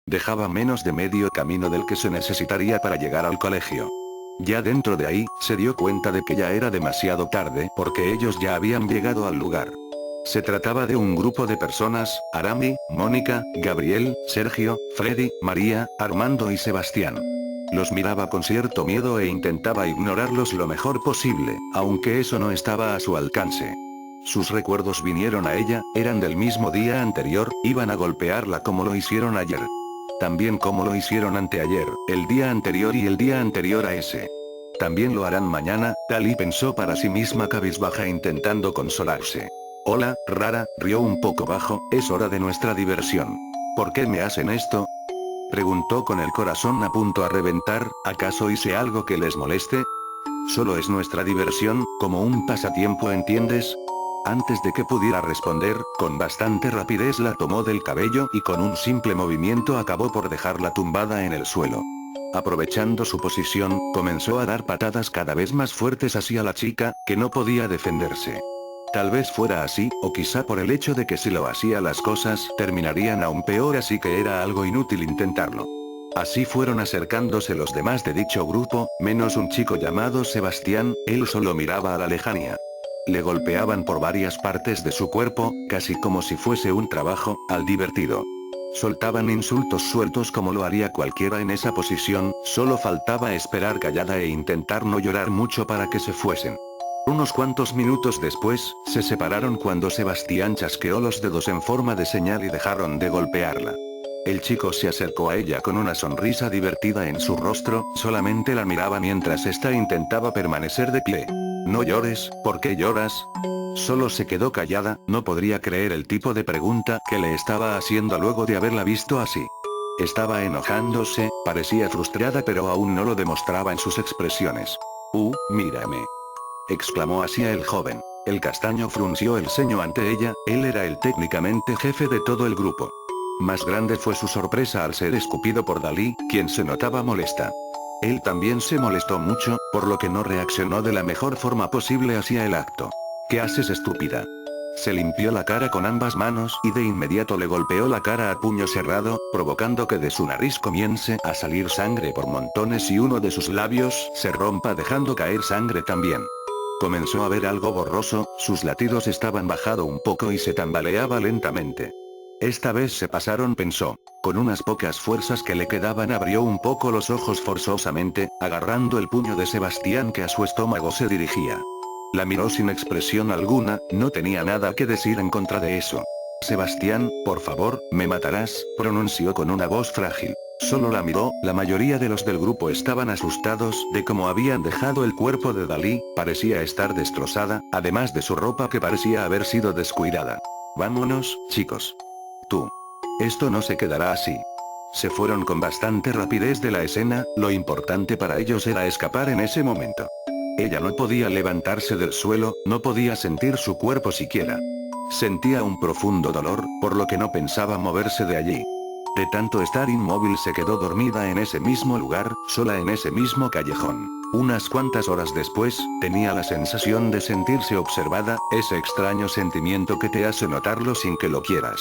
Dejaba menos de medio camino del que se necesitaría para llegar al colegio. Ya dentro de ahí, se dio cuenta de que ya era demasiado tarde porque ellos ya habían llegado al lugar. Se trataba de un grupo de personas: Arami, Mónica, Gabriel, Sergio, Freddy, María, Armando y Sebastián. Los miraba con cierto miedo e intentaba ignorarlos lo mejor posible, aunque eso no estaba a su alcance. Sus recuerdos vinieron a ella, eran del mismo día anterior, iban a golpearla como lo hicieron ayer. También como lo hicieron anteayer, el día anterior y el día anterior a ese. También lo harán mañana, tal y pensó para sí misma cabizbaja intentando consolarse. Hola, rara, rió un poco bajo, es hora de nuestra diversión. ¿Por qué me hacen esto? Preguntó con el corazón a punto a reventar, ¿acaso hice algo que les moleste? Solo es nuestra diversión, como un pasatiempo, ¿entiendes? Antes de que pudiera responder, con bastante rapidez la tomó del cabello y con un simple movimiento acabó por dejarla tumbada en el suelo. Aprovechando su posición, comenzó a dar patadas cada vez más fuertes hacia la chica, que no podía defenderse. Tal vez fuera así, o quizá por el hecho de que si lo hacía las cosas terminarían aún peor, así que era algo inútil intentarlo. Así fueron acercándose los demás de dicho grupo, menos un chico llamado Sebastián, él solo miraba a la lejanía. Le golpeaban por varias partes de su cuerpo, casi como si fuese un trabajo, al divertido. Soltaban insultos sueltos como lo haría cualquiera en esa posición, solo faltaba esperar callada e intentar no llorar mucho para que se fuesen. Unos cuantos minutos después, se separaron cuando Sebastián chasqueó los dedos en forma de señal y dejaron de golpearla. El chico se acercó a ella con una sonrisa divertida en su rostro, solamente la miraba mientras ésta intentaba permanecer de pie. No llores, ¿por qué lloras? Solo se quedó callada, no podría creer el tipo de pregunta que le estaba haciendo luego de haberla visto así. Estaba enojándose, parecía frustrada pero aún no lo demostraba en sus expresiones. Mírame, exclamó hacia el joven. El castaño frunció el ceño ante ella, él era el técnicamente jefe de todo el grupo. Más grande fue su sorpresa al ser escupido por Dalí, quien se notaba molesta. Él también se molestó mucho, por lo que no reaccionó de la mejor forma posible hacia el acto. ¿Qué haces, estúpida? Se limpió la cara con ambas manos y de inmediato le golpeó la cara a puño cerrado, provocando que de su nariz comience a salir sangre por montones y uno de sus labios se rompa dejando caer sangre también. Comenzó a ver algo borroso, sus latidos estaban bajando un poco y se tambaleaba lentamente. Esta vez se pasaron, pensó. Con unas pocas fuerzas que le quedaban abrió un poco los ojos forzosamente, agarrando el puño de Sebastián que a su estómago se dirigía. La miró sin expresión alguna, no tenía nada que decir en contra de eso. Sebastián, por favor, me matarás, pronunció con una voz frágil. Solo la miró, la mayoría de los del grupo estaban asustados de cómo habían dejado el cuerpo de Dalí, parecía estar destrozada, además de su ropa que parecía haber sido descuidada. Vámonos, chicos. Tú. Esto no se quedará así. Se fueron con bastante rapidez de la escena, lo importante para ellos era escapar en ese momento. Ella no podía levantarse del suelo, no podía sentir su cuerpo siquiera. Sentía un profundo dolor, por lo que no pensaba moverse de allí. De tanto estar inmóvil se quedó dormida en ese mismo lugar, sola en ese mismo callejón. Unas cuantas horas después, tenía la sensación de sentirse observada, ese extraño sentimiento que te hace notarlo sin que lo quieras.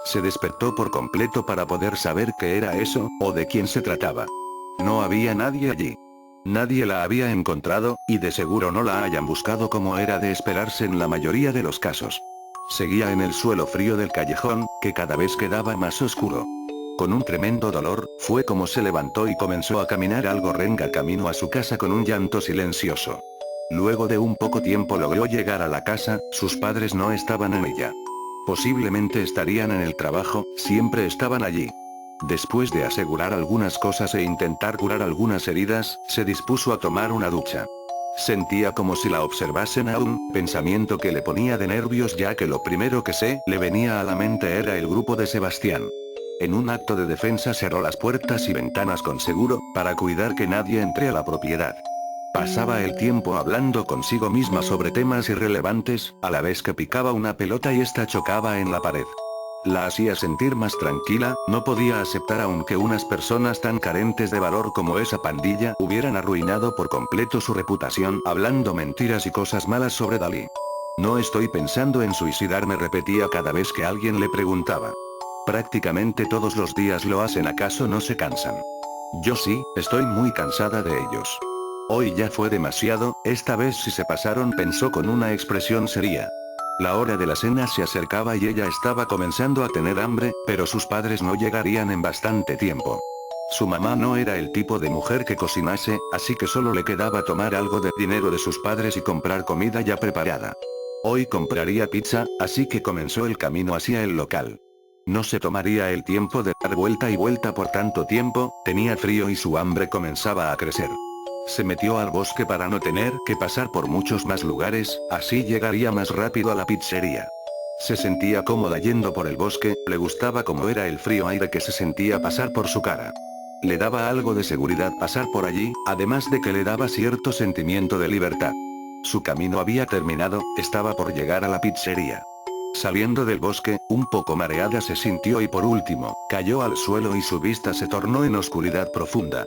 Se despertó por completo para poder saber qué era eso, o de quién se trataba. No había nadie allí. Nadie la había encontrado, y de seguro no la hayan buscado como era de esperarse en la mayoría de los casos. Seguía en el suelo frío del callejón, que cada vez quedaba más oscuro. Con un tremendo dolor, fue como se levantó y comenzó a caminar algo renga camino a su casa con un llanto silencioso. Luego de un poco tiempo logró llegar a la casa, sus padres no estaban en ella. Posiblemente estarían en el trabajo, siempre estaban allí. Después de asegurar algunas cosas e intentar curar algunas heridas, se dispuso a tomar una ducha. Sentía como si la observasen aún, pensamiento que le ponía de nervios ya que lo primero que le venía a la mente era el grupo de Sebastián. En un acto de defensa cerró las puertas y ventanas con seguro, para cuidar que nadie entre a la propiedad. Pasaba el tiempo hablando consigo misma sobre temas irrelevantes, a la vez que picaba una pelota y esta chocaba en la pared. La hacía sentir más tranquila, no podía aceptar aunque unas personas tan carentes de valor como esa pandilla hubieran arruinado por completo su reputación hablando mentiras y cosas malas sobre Dalí. No estoy pensando en suicidarme, repetía cada vez que alguien le preguntaba. Prácticamente todos los días lo hacen, ¿acaso no se cansan? Yo sí, estoy muy cansada de ellos. Hoy ya fue demasiado, esta vez sí se pasaron, pensó con una expresión seria. La hora de la cena se acercaba y ella estaba comenzando a tener hambre, pero sus padres no llegarían en bastante tiempo. Su mamá no era el tipo de mujer que cocinase, así que solo le quedaba tomar algo de dinero de sus padres y comprar comida ya preparada. Hoy compraría pizza, así que comenzó el camino hacia el local. No se tomaría el tiempo de dar vuelta y vuelta por tanto tiempo, tenía frío y su hambre comenzaba a crecer. Se metió al bosque para no tener que pasar por muchos más lugares, así llegaría más rápido a la pizzería. Se sentía cómoda yendo por el bosque, le gustaba cómo era el frío aire que se sentía pasar por su cara. Le daba algo de seguridad pasar por allí, además de que le daba cierto sentimiento de libertad. Su camino había terminado, estaba por llegar a la pizzería. Saliendo del bosque, un poco mareada se sintió y por último, cayó al suelo y su vista se tornó en oscuridad profunda.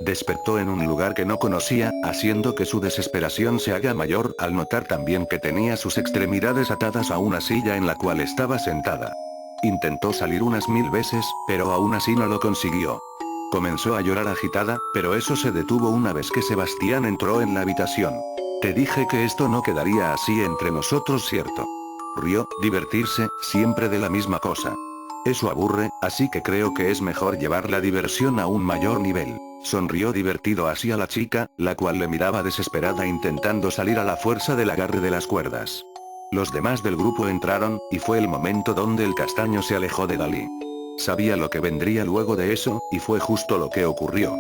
Despertó en un lugar que no conocía, haciendo que su desesperación se haga mayor al notar también que tenía sus extremidades atadas a una silla en la cual estaba sentada. Intentó salir unas 1000 veces, pero aún así no lo consiguió. Comenzó a llorar agitada, pero eso se detuvo una vez que Sebastián entró en la habitación. Te dije que esto no quedaría así entre nosotros, ¿cierto? Rió, divertirse, siempre de la misma cosa. Eso aburre, así que creo que es mejor llevar la diversión a un mayor nivel. Sonrió divertido hacia la chica, la cual le miraba desesperada intentando salir a la fuerza del agarre de las cuerdas. Los demás del grupo entraron, y fue el momento donde el castaño se alejó de Dalí. Sabía lo que vendría luego de eso, y fue justo lo que ocurrió.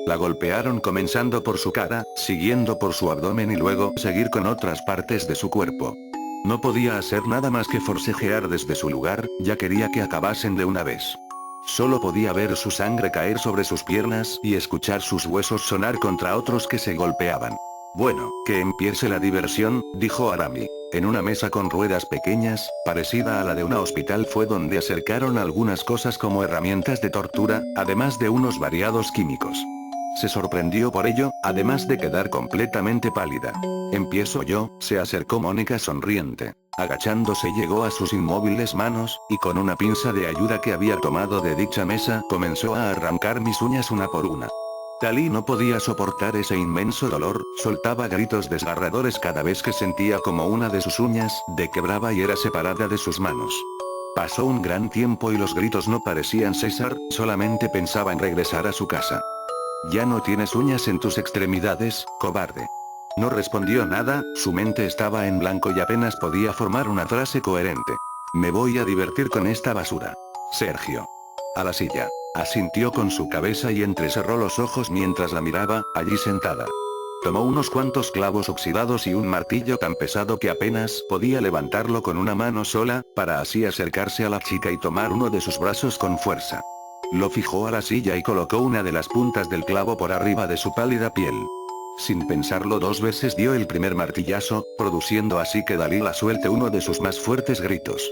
La golpearon comenzando por su cara, siguiendo por su abdomen y luego seguir con otras partes de su cuerpo. No podía hacer nada más que forcejear desde su lugar, ya quería que acabasen de una vez. Solo podía ver su sangre caer sobre sus piernas y escuchar sus huesos sonar contra otros que se golpeaban. Bueno, que empiece la diversión, dijo Arami. En una mesa con ruedas pequeñas, parecida a la de un hospital, fue donde acercaron algunas cosas como herramientas de tortura, además de unos variados químicos. Se sorprendió por ello, además de quedar completamente pálida. Empiezo yo, se acercó Mónica sonriente. Agachándose llegó a sus inmóviles manos, y con una pinza de ayuda que había tomado de dicha mesa, comenzó a arrancar mis uñas una por una. Dalí no podía soportar ese inmenso dolor, soltaba gritos desgarradores cada vez que sentía como una de sus uñas, de quebraba y era separada de sus manos. Pasó un gran tiempo y los gritos no parecían cesar, solamente pensaba en regresar a su casa. Ya no tienes uñas en tus extremidades, cobarde. No respondió nada, su mente estaba en blanco y apenas podía formar una frase coherente. Me voy a divertir con esta basura. Sergio. A la silla. Asintió con su cabeza y entrecerró los ojos mientras la miraba, allí sentada. Tomó unos cuantos clavos oxidados y un martillo tan pesado que apenas podía levantarlo con una mano sola, para así acercarse a la chica y tomar uno de sus brazos con fuerza. Lo fijó a la silla y colocó una de las puntas del clavo por arriba de su pálida piel. Sin pensarlo dos veces dio el primer martillazo, produciendo así que Dalila suelte uno de sus más fuertes gritos.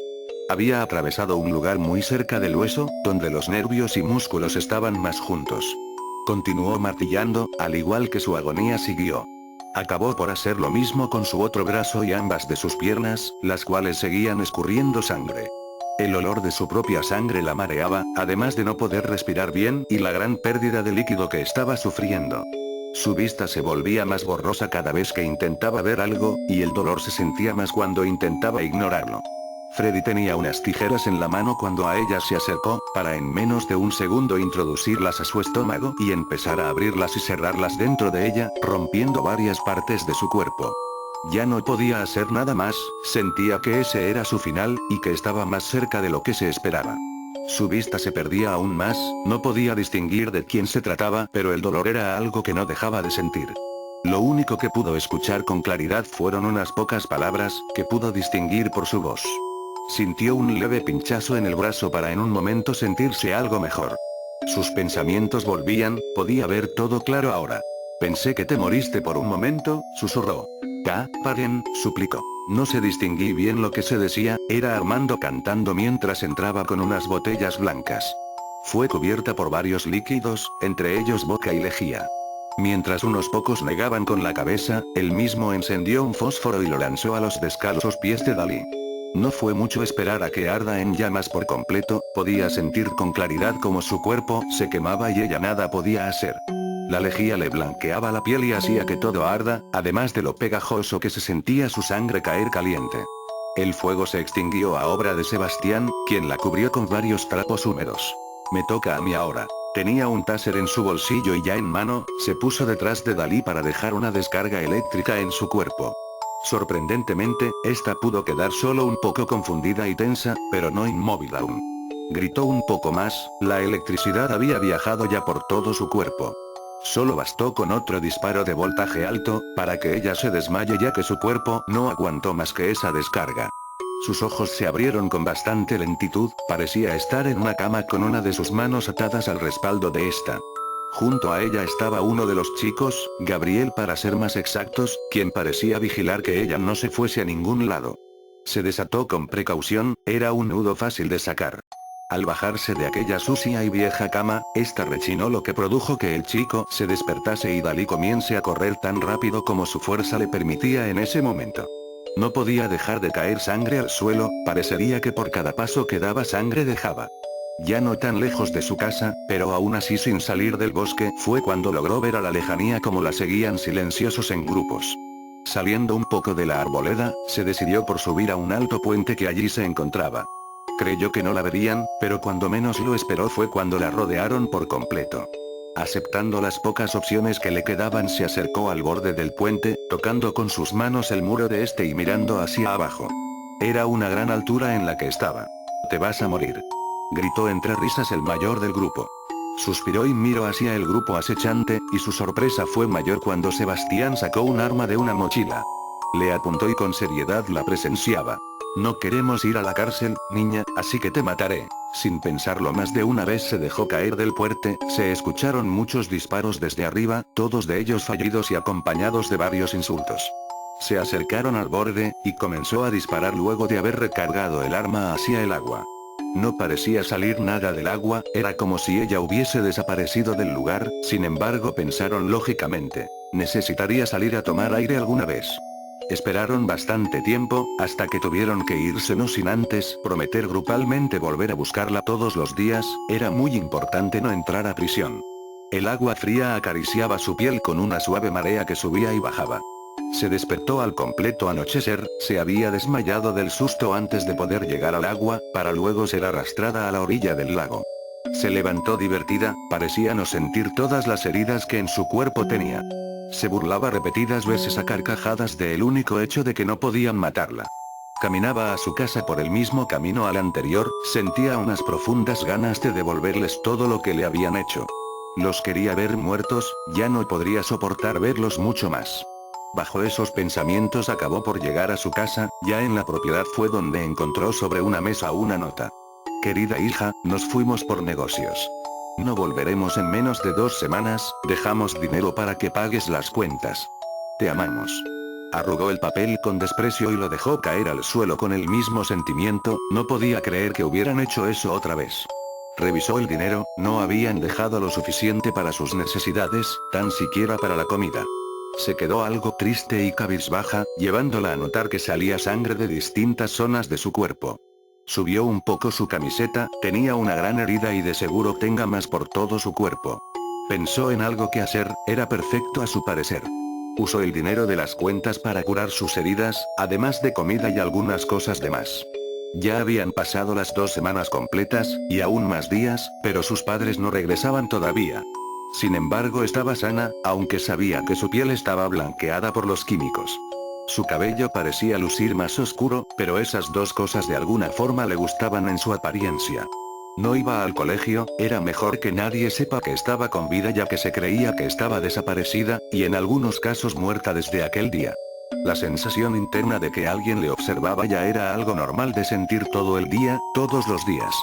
Había atravesado un lugar muy cerca del hueso, donde los nervios y músculos estaban más juntos. Continuó martillando, al igual que su agonía siguió. Acabó por hacer lo mismo con su otro brazo y ambas de sus piernas, las cuales seguían escurriendo sangre. El olor de su propia sangre la mareaba, además de no poder respirar bien y la gran pérdida de líquido que estaba sufriendo. Su vista se volvía más borrosa cada vez que intentaba ver algo, y el dolor se sentía más cuando intentaba ignorarlo. Freddy tenía unas tijeras en la mano cuando a ella se acercó, para en menos de un segundo introducirlas a su estómago y empezar a abrirlas y cerrarlas dentro de ella, rompiendo varias partes de su cuerpo. Ya no podía hacer nada más, sentía que ese era su final, y que estaba más cerca de lo que se esperaba. Su vista se perdía aún más, no podía distinguir de quién se trataba, pero el dolor era algo que no dejaba de sentir. Lo único que pudo escuchar con claridad fueron unas pocas palabras, que pudo distinguir por su voz. Sintió un leve pinchazo en el brazo para en un momento sentirse algo mejor. Sus pensamientos volvían, podía ver todo claro ahora. Pensé que te moriste por un momento, susurró. Paren, suplicó. No se distinguí bien lo que se decía, era Armando cantando mientras entraba con unas botellas blancas. Fue cubierta por varios líquidos, entre ellos vodka y lejía. Mientras unos pocos negaban con la cabeza, él mismo encendió un fósforo y lo lanzó a los descalzos pies de Dalí. No fue mucho esperar a que arda en llamas por completo, podía sentir con claridad cómo su cuerpo se quemaba y ella nada podía hacer. La lejía le blanqueaba la piel y hacía que todo arda, además de lo pegajoso que se sentía su sangre caer caliente. El fuego se extinguió a obra de Sebastián, quien la cubrió con varios trapos húmedos. Me toca a mí ahora. Tenía un taser en su bolsillo y ya en mano, se puso detrás de Dalí para dejar una descarga eléctrica en su cuerpo. Sorprendentemente, esta pudo quedar solo un poco confundida y tensa, pero no inmóvil aún. Gritó un poco más, la electricidad había viajado ya por todo su cuerpo. Solo bastó con otro disparo de voltaje alto, para que ella se desmaye ya que su cuerpo no aguantó más que esa descarga. Sus ojos se abrieron con bastante lentitud, parecía estar en una cama con una de sus manos atadas al respaldo de esta. Junto a ella estaba uno de los chicos, Gabriel para ser más exactos, quien parecía vigilar que ella no se fuese a ningún lado. Se desató con precaución, era un nudo fácil de sacar. Al bajarse de aquella sucia y vieja cama, esta rechinó lo que produjo que el chico se despertase y Dalí comience a correr tan rápido como su fuerza le permitía en ese momento. No podía dejar de caer sangre al suelo, parecería que por cada paso que daba sangre dejaba. Ya no tan lejos de su casa, pero aún así sin salir del bosque, fue cuando logró ver a la lejanía como la seguían silenciosos en grupos. Saliendo un poco de la arboleda, se decidió por subir a un alto puente que allí se encontraba. Creyó que no la verían, pero cuando menos lo esperó fue cuando la rodearon por completo. Aceptando las pocas opciones que le quedaban, se acercó al borde del puente, tocando con sus manos el muro de este y mirando hacia abajo. Era una gran altura en la que estaba. «Te vas a morir», gritó entre risas el mayor del grupo. Suspiró y miró hacia el grupo acechante, y su sorpresa fue mayor cuando Sebastián sacó un arma de una mochila. Le apuntó y con seriedad la presenciaba. «No queremos ir a la cárcel, niña, así que te mataré». Sin pensarlo más de una vez se dejó caer del puente, se escucharon muchos disparos desde arriba, todos de ellos fallidos y acompañados de varios insultos. Se acercaron al borde, y comenzó a disparar luego de haber recargado el arma hacia el agua. No parecía salir nada del agua, era como si ella hubiese desaparecido del lugar, sin embargo pensaron lógicamente. Necesitaría salir a tomar aire alguna vez. Esperaron bastante tiempo, hasta que tuvieron que irse no sin antes prometer grupalmente volver a buscarla todos los días, era muy importante no entrar a prisión. El agua fría acariciaba su piel con una suave marea que subía y bajaba. Se despertó al completo anochecer, se había desmayado del susto antes de poder llegar al agua, para luego ser arrastrada a la orilla del lago. Se levantó divertida, parecía no sentir todas las heridas que en su cuerpo tenía. Se burlaba repetidas veces a carcajadas del único hecho de que no podían matarla. Caminaba a su casa por el mismo camino al anterior, sentía unas profundas ganas de devolverles todo lo que le habían hecho. Los quería ver muertos, ya no podría soportar verlos mucho más. Bajo esos pensamientos acabó por llegar a su casa, ya en la propiedad fue donde encontró sobre una mesa una nota. «Querida hija, nos fuimos por negocios. No volveremos en menos de 2 semanas, dejamos dinero para que pagues las cuentas. Te amamos». Arrugó el papel con desprecio y lo dejó caer al suelo con el mismo sentimiento, no podía creer que hubieran hecho eso otra vez. Revisó el dinero, no habían dejado lo suficiente para sus necesidades, tan siquiera para la comida. Se quedó algo triste y cabizbaja, llevándola a notar que salía sangre de distintas zonas de su cuerpo. Subió un poco su camiseta, tenía una gran herida y de seguro tenga más por todo su cuerpo. Pensó en algo que hacer, era perfecto a su parecer. Usó el dinero de las cuentas para curar sus heridas, además de comida y algunas cosas de más. Ya habían pasado las 2 semanas completas, y aún más días, pero sus padres no regresaban todavía. Sin embargo estaba sana, aunque sabía que su piel estaba blanqueada por los químicos. Su cabello parecía lucir más oscuro, pero esas 2 cosas de alguna forma le gustaban en su apariencia. No iba al colegio, era mejor que nadie sepa que estaba con vida ya que se creía que estaba desaparecida, y en algunos casos muerta desde aquel día. La sensación interna de que alguien le observaba ya era algo normal de sentir todo el día, todos los días.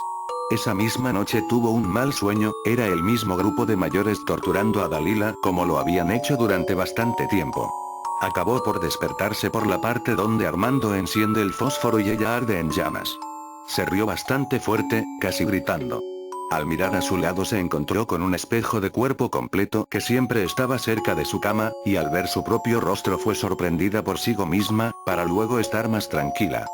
Esa misma noche tuvo un mal sueño, era el mismo grupo de mayores torturando a Dalila como lo habían hecho durante bastante tiempo. Acabó por despertarse por la parte donde Armando enciende el fósforo y ella arde en llamas. Se rió bastante fuerte, casi gritando. Al mirar a su lado se encontró con un espejo de cuerpo completo que siempre estaba cerca de su cama, y al ver su propio rostro fue sorprendida por sí misma, para luego estar más tranquila.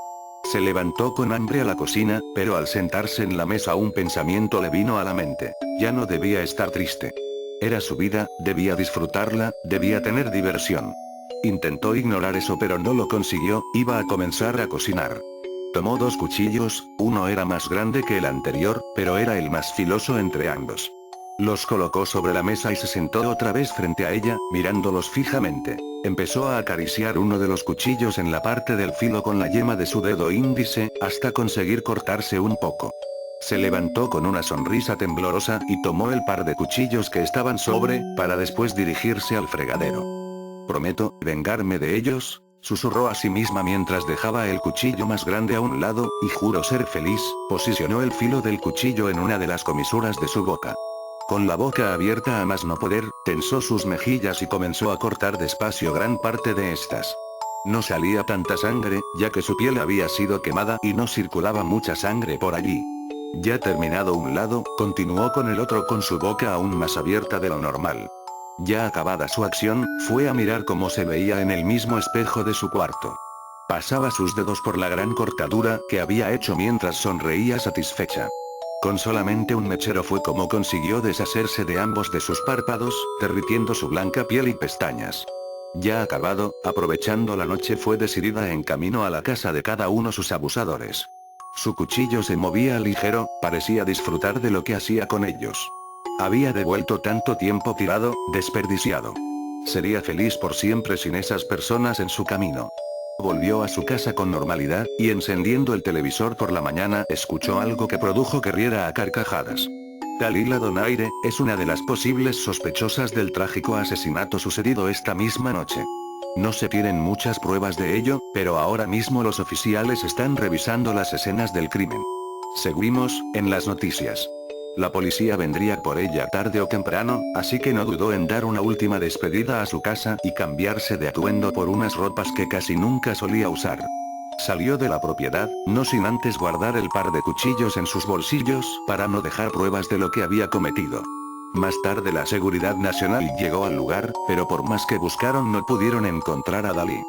Se levantó con hambre a la cocina, pero al sentarse en la mesa un pensamiento le vino a la mente. Ya no debía estar triste. Era su vida, debía disfrutarla, debía tener diversión. Intentó ignorar eso pero no lo consiguió, iba a comenzar a cocinar. Tomó 2 cuchillos, uno era más grande que el anterior, pero era el más filoso entre ambos. Los colocó sobre la mesa y se sentó otra vez frente a ella, mirándolos fijamente. Empezó a acariciar uno de los cuchillos en la parte del filo con la yema de su dedo índice, hasta conseguir cortarse un poco. Se levantó con una sonrisa temblorosa y tomó el par de cuchillos que estaban sobre, para después dirigirse al fregadero. «Prometo vengarme de ellos», susurró a sí misma mientras dejaba el cuchillo más grande a un lado, y juró ser feliz, posicionó el filo del cuchillo en una de las comisuras de su boca. Con la boca abierta a más no poder, tensó sus mejillas y comenzó a cortar despacio gran parte de estas. No salía tanta sangre, ya que su piel había sido quemada y no circulaba mucha sangre por allí. Ya terminado un lado, continuó con el otro con su boca aún más abierta de lo normal. Ya acabada su acción, fue a mirar cómo se veía en el mismo espejo de su cuarto. Pasaba sus dedos por la gran cortadura que había hecho mientras sonreía satisfecha. Con solamente un mechero fue como consiguió deshacerse de ambos de sus párpados, derritiendo su blanca piel y pestañas. Ya acabado, aprovechando la noche fue decidida en camino a la casa de cada uno sus abusadores. Su cuchillo se movía ligero, parecía disfrutar de lo que hacía con ellos. Había devuelto tanto tiempo tirado, desperdiciado. Sería feliz por siempre sin esas personas en su camino. Volvió a su casa con normalidad, y encendiendo el televisor por la mañana escuchó algo que produjo que riera a carcajadas. Dalila Donaire, es una de las posibles sospechosas del trágico asesinato sucedido esta misma noche. No se tienen muchas pruebas de ello, pero ahora mismo los oficiales están revisando las escenas del crimen. Seguimos, en las noticias. La policía vendría por ella tarde o temprano, así que no dudó en dar una última despedida a su casa y cambiarse de atuendo por unas ropas que casi nunca solía usar. Salió de la propiedad, no sin antes guardar el par de cuchillos en sus bolsillos, para no dejar pruebas de lo que había cometido. Más tarde la Seguridad Nacional llegó al lugar, pero por más que buscaron no pudieron encontrar a Dalí.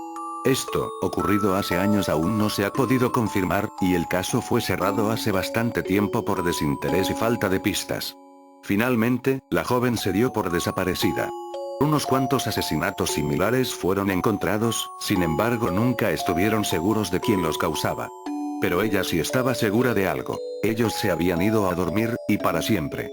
Esto, ocurrido hace años, aún no se ha podido confirmar, y el caso fue cerrado hace bastante tiempo por desinterés y falta de pistas. Finalmente, la joven se dio por desaparecida. Unos cuantos asesinatos similares fueron encontrados, sin embargo nunca estuvieron seguros de quién los causaba. Pero ella sí estaba segura de algo. Ellos se habían ido a dormir, y para siempre.